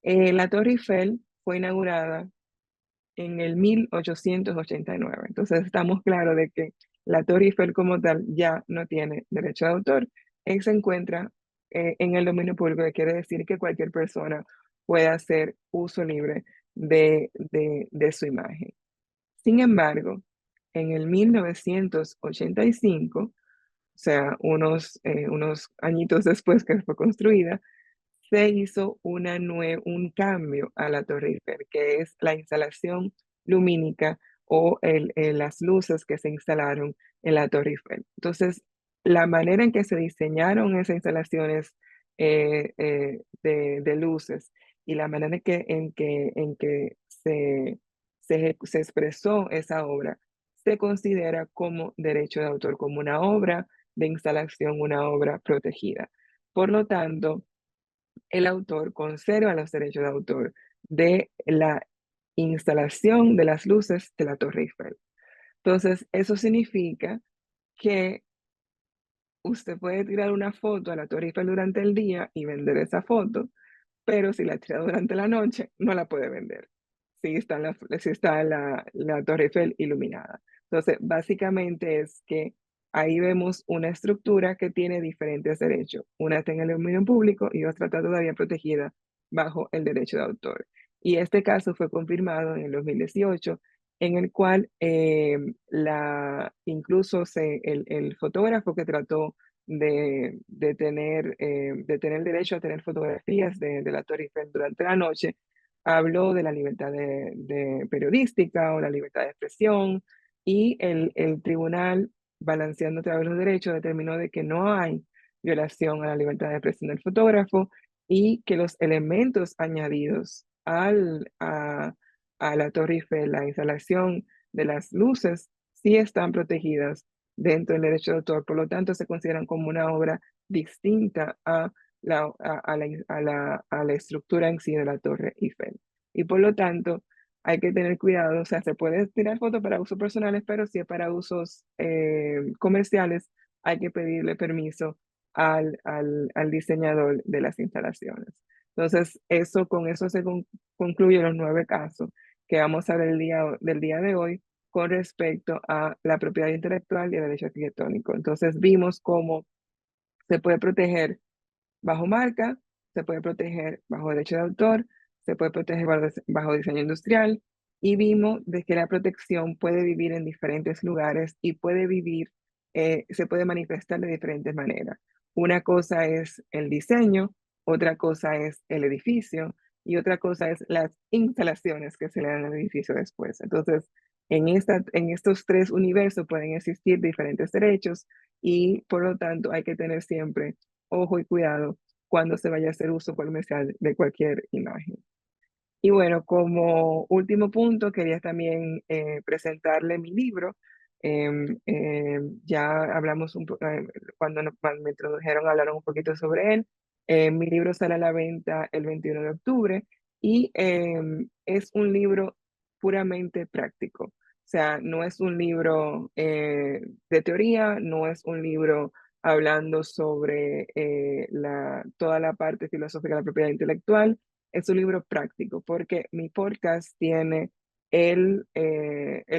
La Torre Eiffel fue inaugurada en el 1889. Entonces estamos claros de que la Torre Eiffel como tal ya no tiene derecho de autor. Él se encuentra en el dominio público, que quiere decir que cualquier persona puede hacer uso libre de su imagen. Sin embargo, en el 1985, o sea, unos añitos después que fue construida, se hizo un cambio a la Torre Eiffel, que es la instalación lumínica o las luces que se instalaron en la Torre Eiffel. Entonces, la manera en que se diseñaron esas instalaciones de luces y la manera en que se expresó esa obra, se considera como derecho de autor, como una obra de instalación, una obra protegida. Por lo tanto, el autor conserva los derechos de autor de la instalación de las luces de la Torre Eiffel. Entonces, eso significa que usted puede tirar una foto a la Torre Eiffel durante el día y vender esa foto, pero si la tira durante la noche, no la puede vender. Si está la Torre Eiffel iluminada. Entonces, básicamente es que ahí vemos una estructura que tiene diferentes derechos. Una está en el dominio público y otra está todavía protegida bajo el derecho de autor. Y este caso fue confirmado en el 2018, en el cual incluso el fotógrafo que trató de tener derecho a tener fotografías de la Torre Eiffel durante la noche, habló de la libertad de periodística o la libertad de expresión, y el tribunal, balanceando a través de los derechos, determinó de que no hay violación a la libertad de expresión del fotógrafo y que los elementos añadidos a la Torre Eiffel, la instalación de las luces, sí están protegidas dentro del derecho de autor. Por lo tanto, se consideran como una obra distinta a la estructura en sí de la Torre Eiffel. Y por lo tanto, hay que tener cuidado. O sea, se puede tirar fotos para usos personales, pero si es para usos comerciales, hay que pedirle permiso al diseñador de las instalaciones. Entonces, con eso se concluyen los 9 casos que vamos a ver del día de hoy con respecto a la propiedad intelectual y el derecho arquitectónico. Entonces, vimos cómo se puede proteger bajo marca, se puede proteger bajo derecho de autor, se puede proteger bajo diseño industrial, y vimos de que la protección puede vivir en diferentes lugares y se puede manifestar de diferentes maneras. Una cosa es el diseño, otra cosa es el edificio y otra cosa es las instalaciones que se le dan al edificio después. Entonces, en estos 3 universos pueden existir diferentes derechos, y por lo tanto hay que tener siempre ojo y cuidado cuando se vaya a hacer uso comercial de cualquier imagen. Y bueno, como último punto, quería también presentarle mi libro. Ya hablamos cuando me introdujeron, hablaron un poquito sobre él. Mi libro sale a la venta el 21 de octubre y es un libro puramente práctico. O sea, no es un libro de teoría, no es un libro hablando sobre toda la parte filosófica de la propiedad intelectual. Es un libro práctico porque mi podcast tiene el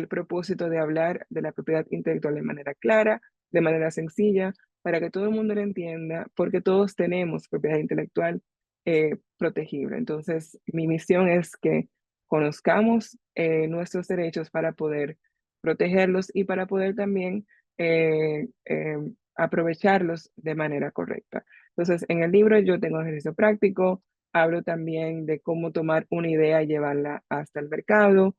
propósito de hablar de la propiedad intelectual de manera clara, de manera sencilla, para que todo el mundo lo entienda, porque todos tenemos propiedad intelectual protegible. Entonces, mi misión es que conozcamos nuestros derechos para poder protegerlos y para poder también aprovecharlos de manera correcta. Entonces, en el libro yo tengo ejercicio práctico. Hablo también de cómo tomar una idea y llevarla hasta el mercado,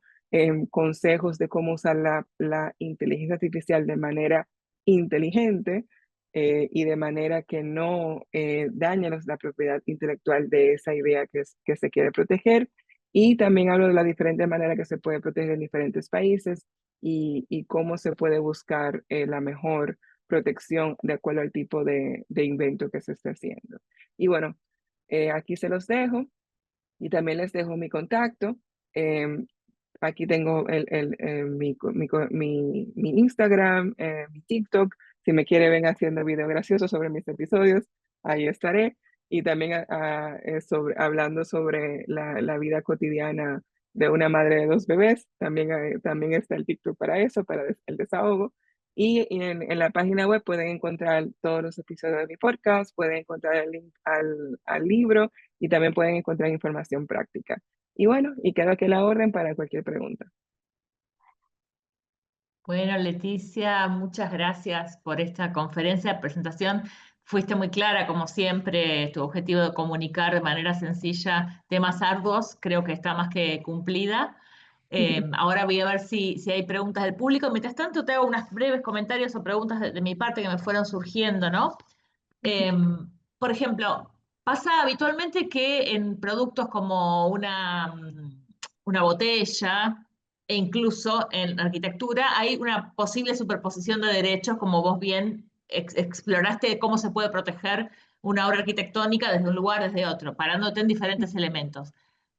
consejos de cómo usar la inteligencia artificial de manera inteligente y de manera que no dañe la propiedad intelectual de esa idea que se quiere proteger. Y también hablo de las diferentes maneras que se puede proteger en diferentes países y cómo se puede buscar la mejor protección de acuerdo al tipo de invento que se esté haciendo. Y bueno, aquí se los dejo y también les dejo mi contacto. aquí tengo mi Instagram, mi TikTok. Si me quiere ven haciendo videos graciosos sobre mis episodios, ahí estaré. Y también hablando sobre la vida cotidiana de una madre de dos bebés. También está el TikTok para eso, para el desahogo. Y en la página web pueden encontrar todos los episodios de mi podcast, pueden encontrar el link al libro y también pueden encontrar información práctica. Y bueno, y quedo aquí a la orden para cualquier pregunta. Bueno, Leticia, muchas gracias por esta conferencia, presentación. Fuiste muy clara, como siempre, tu objetivo de comunicar de manera sencilla temas arduos, creo que está más que cumplida. Ahora voy a ver si hay preguntas del público. Mientras tanto, te hago unos breves comentarios o preguntas de mi parte que me fueron surgiendo, ¿no? Por ejemplo, pasa habitualmente que en productos como una botella e incluso en arquitectura hay una posible superposición de derechos, como vos bien exploraste cómo se puede proteger una obra arquitectónica desde un lugar, desde otro, parándote en diferentes elementos.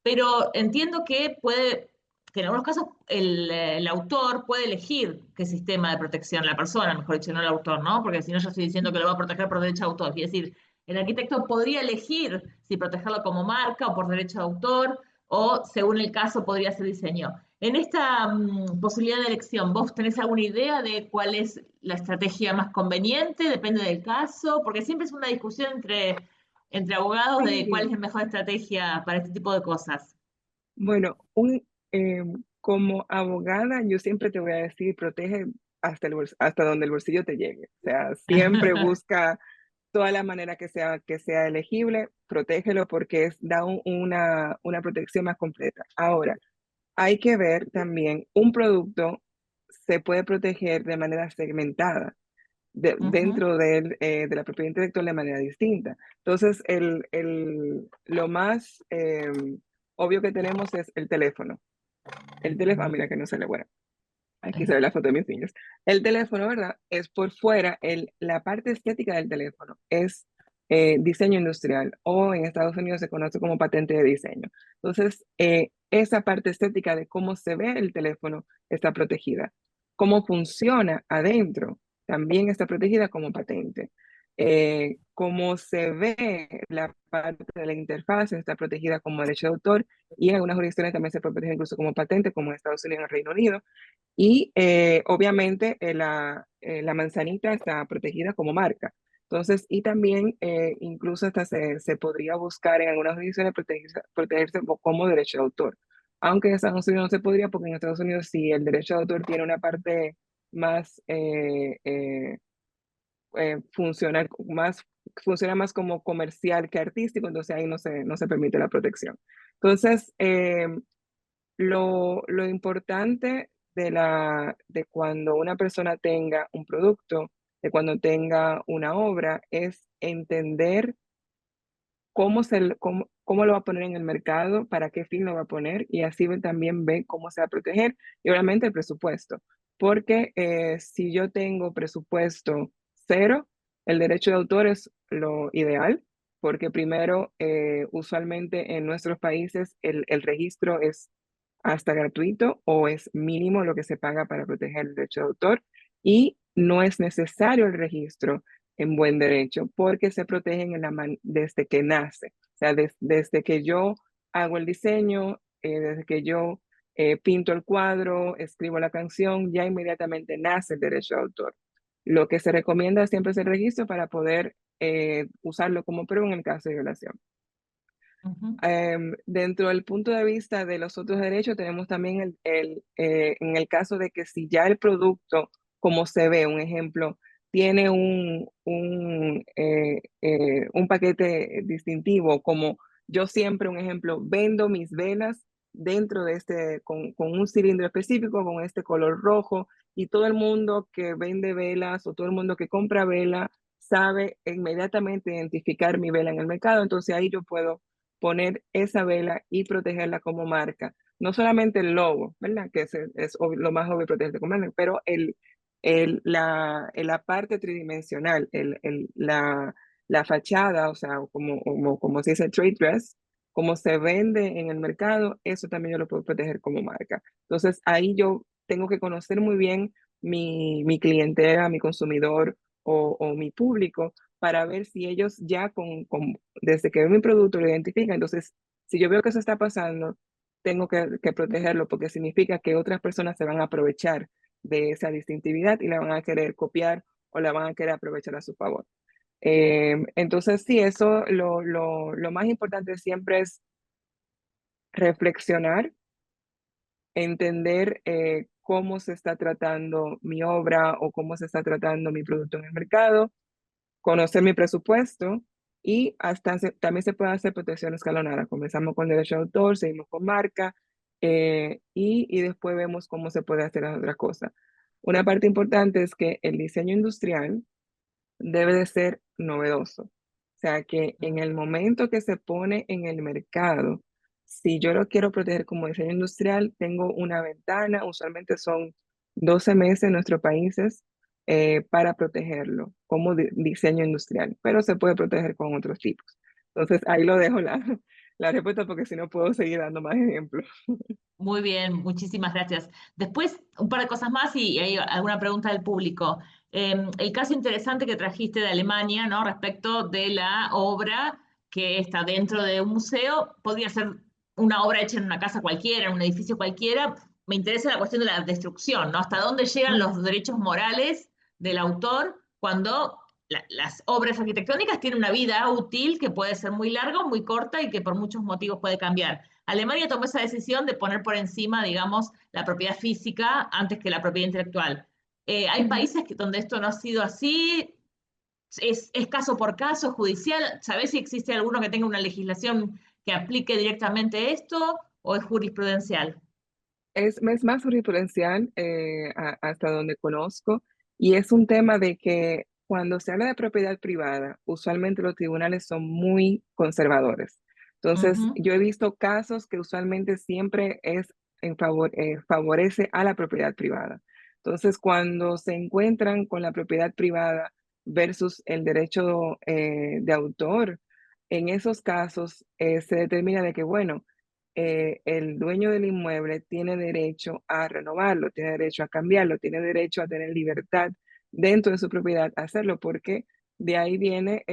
Pero entiendo que en algunos casos el autor puede elegir qué sistema de protección, la persona, mejor dicho, no el autor, ¿no? Porque si no, yo estoy diciendo que lo va a proteger por derecho de autor. Es decir, el arquitecto podría elegir si protegerlo como marca o por derecho de autor, o según el caso podría ser diseño. En esta posibilidad de elección, ¿vos tenés alguna idea de cuál es la estrategia más conveniente? Depende del caso, porque siempre es una discusión entre abogados de cuál es Sí, la mejor estrategia para este tipo de cosas. bueno, como abogada, yo siempre te voy a decir, protege hasta donde el bolsillo te llegue. O sea, siempre busca toda la manera que sea elegible, protégelo porque da una protección más completa. Ahora, hay que ver también, un producto se puede proteger de manera segmentada Ujú, dentro de la propiedad intelectual de manera distinta. Entonces, lo más obvio que tenemos es el teléfono. El teléfono, mira que no sale bueno. Aquí se ve la foto de mis niños. El teléfono, ¿verdad? Es por fuera, la parte estética del teléfono es diseño industrial o en Estados Unidos se conoce como patente de diseño. Entonces, esa parte estética de cómo se ve el teléfono está protegida. Cómo funciona adentro también está protegida como patente. Cómo se ve la parte de la interfaz está protegida como derecho de autor y en algunas jurisdicciones también se puede proteger incluso como patente, como en Estados Unidos y en el Reino Unido. Y obviamente la manzanita está protegida como marca. Entonces, y también incluso hasta se podría buscar en algunas jurisdicciones protegerse como derecho de autor. Aunque en Estados Unidos no se podría, porque en Estados Unidos sí el derecho de autor tiene una parte más funcional, funciona más como comercial que artístico, entonces ahí no se permite la protección. Entonces, lo importante de cuando una persona tenga un producto, de cuando tenga una obra, es entender cómo lo va a poner en el mercado, para qué fin lo va a poner y así también ve cómo se va a proteger y obviamente el presupuesto. Porque si yo tengo presupuesto cero, el derecho de autor es lo ideal, porque primero, usualmente en nuestros países el registro es hasta gratuito o es mínimo lo que se paga para proteger el derecho de autor y no es necesario el registro en buen derecho porque se protegen desde que nace. O sea, desde que yo hago el diseño, desde que yo pinto el cuadro, escribo la canción, ya inmediatamente nace el derecho de autor. Lo que se recomienda siempre es el registro para poder usarlo como prueba en el caso de violación. ujú. Dentro del punto de vista de los otros derechos, tenemos también en el caso de que si ya el producto, como se ve, un ejemplo, tiene un paquete distintivo, como yo siempre, un ejemplo, vendo mis velas dentro de con un cilindro específico, con este color rojo, y todo el mundo que vende velas o todo el mundo que compra vela sabe inmediatamente identificar mi vela en el mercado, entonces ahí yo puedo poner esa vela y protegerla como marca. No solamente el logo, ¿verdad? Que es lo más obvio protegerse como marca, pero la parte tridimensional, la fachada, o sea, como se dice trade dress, cómo se vende en el mercado, eso también yo lo puedo proteger como marca. Entonces ahí yo tengo que conocer muy bien mi clientela, mi consumidor o mi público para ver si ellos ya desde que ven mi producto lo identifican. Entonces, si yo veo que eso está pasando, tengo que protegerlo porque significa que otras personas se van a aprovechar de esa distintividad y la van a querer copiar o la van a querer aprovechar a su favor. Entonces, sí, eso lo más importante siempre es reflexionar, entender cómo se está tratando mi obra o cómo se está tratando mi producto en el mercado, conocer mi presupuesto y también se puede hacer protección escalonada. Comenzamos con derecho de autor, seguimos con marca y después vemos cómo se puede hacer las otras cosas. Una parte importante es que el diseño industrial debe de ser novedoso. O sea, que en el momento que se pone en el mercado, si yo lo quiero proteger como diseño industrial, tengo una ventana, usualmente son 12 meses en nuestros países para protegerlo como diseño industrial, pero se puede proteger con otros tipos. Entonces, ahí lo dejo la respuesta porque si no puedo seguir dando más ejemplos. Muy bien, muchísimas gracias. Después, un par de cosas más y hay alguna pregunta del público. El caso interesante que trajiste de Alemania, ¿no? Respecto de la obra que está dentro de un museo, podría ser una obra hecha en una casa cualquiera, en un edificio cualquiera. Me interesa la cuestión de la destrucción, ¿no? ¿Hasta dónde llegan los derechos morales del autor cuando las obras arquitectónicas tienen una vida útil que puede ser muy larga o muy corta y que por muchos motivos puede cambiar? Alemania tomó esa decisión de poner por encima, digamos, la propiedad física antes que la propiedad intelectual. Hay Ujú. países donde esto no ha sido así, es caso por caso, judicial. ¿Sabés si existe alguno que tenga una legislación que aplique directamente esto o es jurisprudencial? Es más jurisprudencial hasta donde conozco y es un tema de que cuando se habla de propiedad privada, usualmente los tribunales son muy conservadores. Entonces, Ujú. yo he visto casos que usualmente siempre es favorece a la propiedad privada. Entonces, cuando se encuentran con la propiedad privada versus el derecho de autor, en esos casos se determina de que, bueno, el dueño del inmueble tiene derecho a renovarlo, tiene derecho a cambiarlo, tiene derecho a tener libertad dentro de su propiedad a hacerlo, porque de ahí viene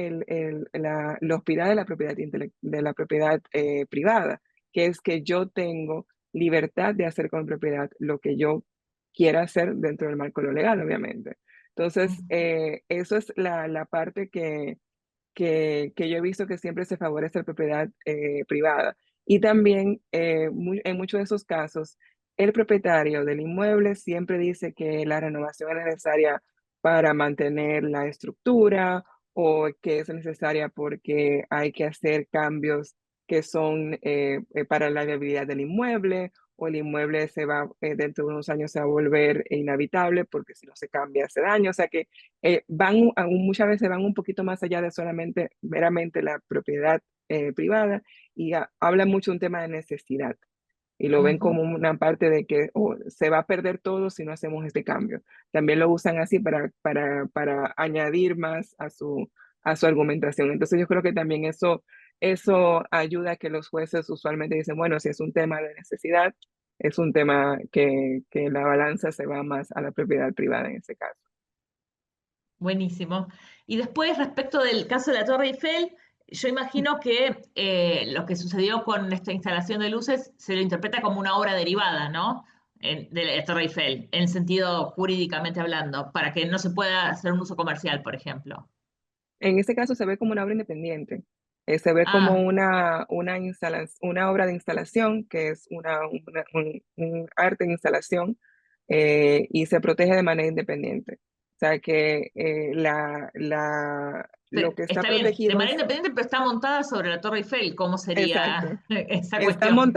los pilares de la propiedad, de la propiedad privada, que es que yo tengo libertad de hacer con propiedad lo que yo quiera hacer dentro del marco de lo legal, obviamente. Entonces, eso es la parte que yo he visto que siempre se favorece la propiedad privada. Y también en muchos de esos casos, el propietario del inmueble siempre dice que la renovación es necesaria para mantener la estructura o que es necesaria porque hay que hacer cambios que son para la viabilidad del inmueble o el inmueble se va, dentro de unos años se va a volver inhabitable porque si no se cambia hace daño. O sea que muchas veces van un poquito más allá de solamente meramente la propiedad privada y habla mucho un tema de necesidad y lo ven Ujú. como una parte de que oh, se va a perder todo si no hacemos este cambio. También lo usan así para añadir más a su argumentación. Entonces yo creo que también eso ayuda a que los jueces usualmente dicen, bueno, si es un tema de necesidad, es un tema que la balanza se va más a la propiedad privada en ese caso. Buenísimo. Y después, respecto del caso de la Torre Eiffel, yo imagino que lo que sucedió con esta instalación de luces se lo interpreta como una obra derivada, ¿no? De la Torre Eiffel, en sentido jurídicamente hablando, para que no se pueda hacer un uso comercial, por ejemplo. En este caso se ve como una obra independiente. Se ve como Ah, una obra de instalación, que es un arte de instalación, y se protege de manera independiente. O sea que lo pero que está está bien, de protegido manera es, independiente, pero está montada sobre la Torre Eiffel. ¿Cómo exacto, sería esa cuestión?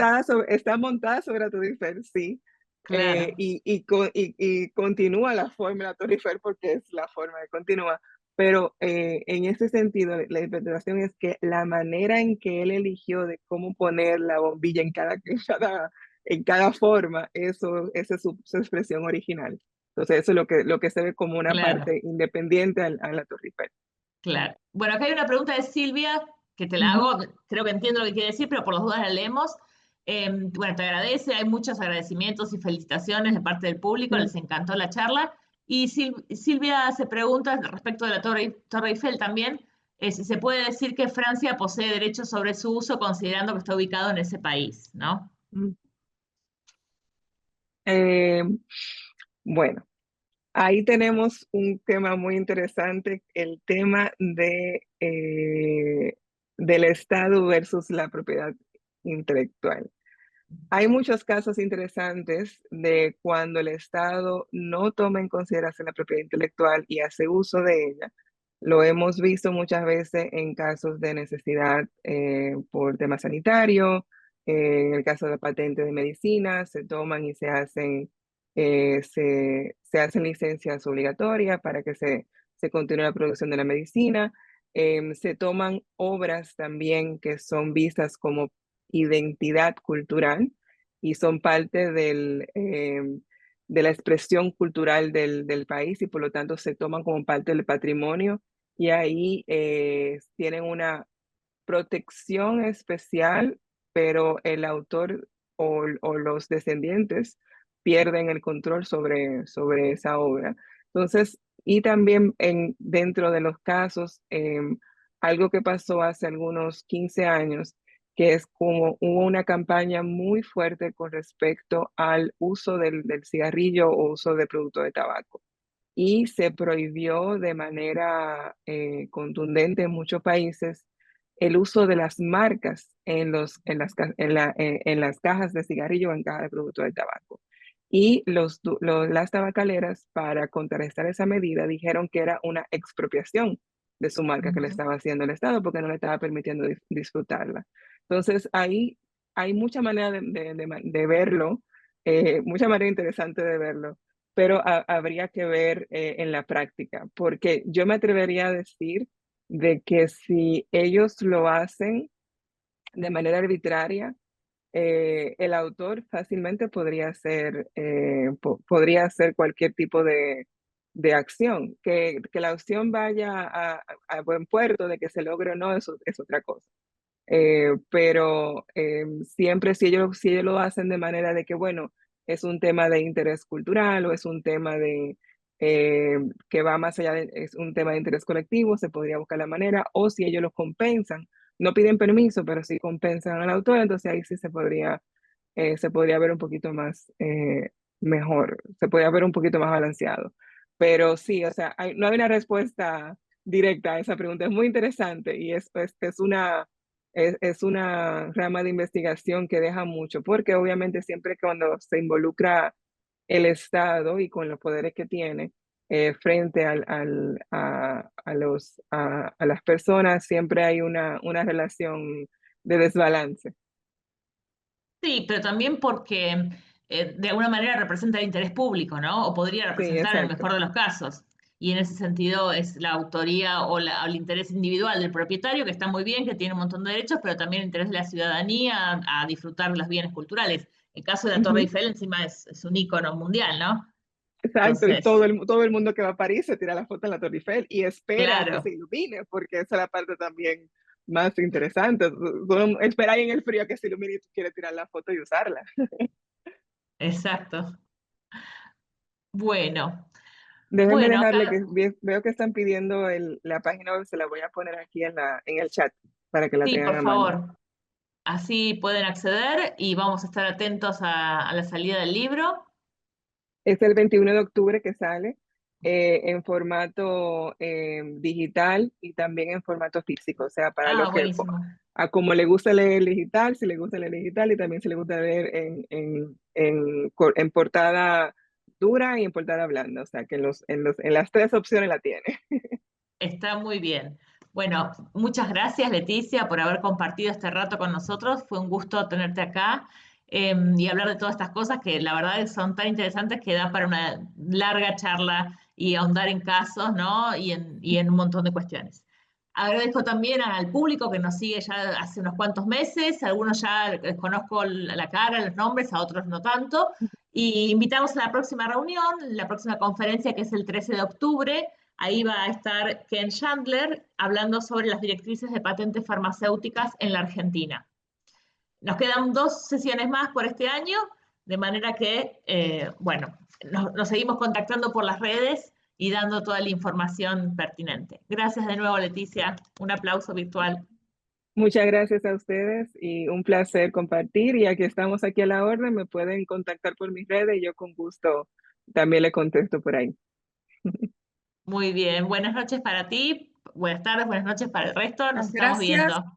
está montada sobre la Torre Eiffel, sí. Claro, Y continúa la forma de la Torre Eiffel porque es la forma que continúa. Pero en ese sentido, la interpretación es que la manera en que él eligió de cómo poner la bombilla en cada forma, esa es su expresión original. Entonces, eso es lo que se ve como una claro, parte independiente a la Torre Eiffel. claro. Bueno, acá hay una pregunta de Silvia. que te la Ujú, hago, creo que entiendo lo que quiere decir, pero por las dudas la leemos. Bueno, te agradece, hay muchos agradecimientos y felicitaciones de parte del público, sí. les encantó la charla. Y Silvia se pregunta respecto de la Torre Eiffel también, si se puede decir que Francia posee derechos sobre su uso considerando que está ubicado en ese país, ¿no? Mm. Eh, bueno, ahí tenemos un tema muy interesante, el tema del Estado versus la propiedad intelectual. Hay muchos casos interesantes de cuando el Estado no toma en consideración la propiedad intelectual y hace uso de ella. Lo hemos visto muchas veces en casos de necesidad por tema sanitario, en el caso de patentes de medicina, se toman y se hacen licencias obligatorias para que se continúe la producción de la medicina. Se toman obras también que son vistas como identidad cultural y son parte de la expresión cultural del país y por lo tanto se toman como parte del patrimonio y ahí tienen una protección especial, pero el autor o los descendientes pierden el control sobre esa obra. Entonces, y también dentro de los casos, algo que pasó hace algunos 15 años, que es como hubo una campaña muy fuerte con respecto al uso del cigarrillo o uso de productos de tabaco y se prohibió de manera contundente en muchos países el uso de las marcas en las cajas de cigarrillo o en cajas de productos de tabaco. Y las tabacaleras, para contrarrestar esa medida, dijeron que era una expropiación de su marca que le Ujú. estaba haciendo el Estado porque no le estaba permitiendo disfrutarla. Entonces, ahí hay mucha manera de verlo, mucha manera interesante de verlo, pero habría que ver en la práctica, porque yo me atrevería a decir de que si ellos lo hacen de manera arbitraria, el autor fácilmente podría hacer cualquier tipo de acción. Que la acción vaya a buen puerto, de que se logre o no, eso es otra cosa. Pero siempre si ellos lo hacen de manera de que, bueno, es un tema de interés cultural o es un tema que va más allá es un tema de interés colectivo, se podría buscar la manera, o si ellos lo compensan, no piden permiso, pero sí compensan al autor, entonces ahí sí se podría ver un poquito más mejor, se podría ver un poquito más balanceado. Pero sí, o sea, no hay una respuesta directa a esa pregunta. Es muy interesante y es una rama de investigación que deja mucho, porque obviamente siempre cuando se involucra el Estado y con los poderes que tiene frente a las personas, siempre hay una relación de desbalance. Sí, pero también porque de alguna manera representa el interés público, ¿no? O podría Sí, representar en el exacto. mejor de los casos. Y en ese sentido es la autoría o el interés individual del propietario, que está muy bien, que tiene un montón de derechos, pero también el interés de la ciudadanía a disfrutar de los bienes culturales. El caso de la Torre Ujú. Eiffel encima es un ícono mundial, ¿no? Exacto, y Entonces, todo el mundo que va a París se tira la foto en la Torre Eiffel y espera a que claro, se ilumine, porque esa es la parte también más interesante. Tú espera ahí en el frío a que se ilumine y tú quieres tirar la foto y usarla. exacto. Bueno, Déjenme bueno, dejarle que veo que están pidiendo la página web, se la voy a poner aquí en el chat para que la sí, tengan por a mano. favor. Así pueden acceder y vamos a estar atentos a la salida del libro. Es el 21 de octubre que sale en formato digital y también en formato físico, o sea, para Ah, los que, buenísimo. a como le gusta leer digital, si le gusta leer digital y también si le gusta leer en portada dura y en portada blanda, o sea, que en las tres opciones la tiene. Está muy bien. Bueno, muchas gracias, Leticia, por haber compartido este rato con nosotros. Fue un gusto tenerte acá y hablar de todas estas cosas que la verdad son tan interesantes que da para una larga charla y ahondar en casos, ¿no? Y en un montón de cuestiones. Agradezco también al público que nos sigue ya hace unos cuantos meses. Algunos ya les conozco la cara, los nombres, a otros no tanto. Y invitamos a la próxima reunión, la próxima conferencia que es el 13 de octubre Ahí va a estar Ken Chandler hablando sobre las directrices de patentes farmacéuticas en la Argentina. Nos quedan 2 sesiones más por este año, de manera que, bueno, nos seguimos contactando por las redes y dando toda la información pertinente. Gracias de nuevo, Leticia. Un aplauso virtual. Muchas gracias a ustedes y un placer compartir. Y aquí estamos aquí a la orden, me pueden contactar por mis redes y yo con gusto también le contesto por ahí. Muy bien. Buenas noches para ti. Buenas tardes, buenas noches para el resto. Nos estamos Gracias. viendo.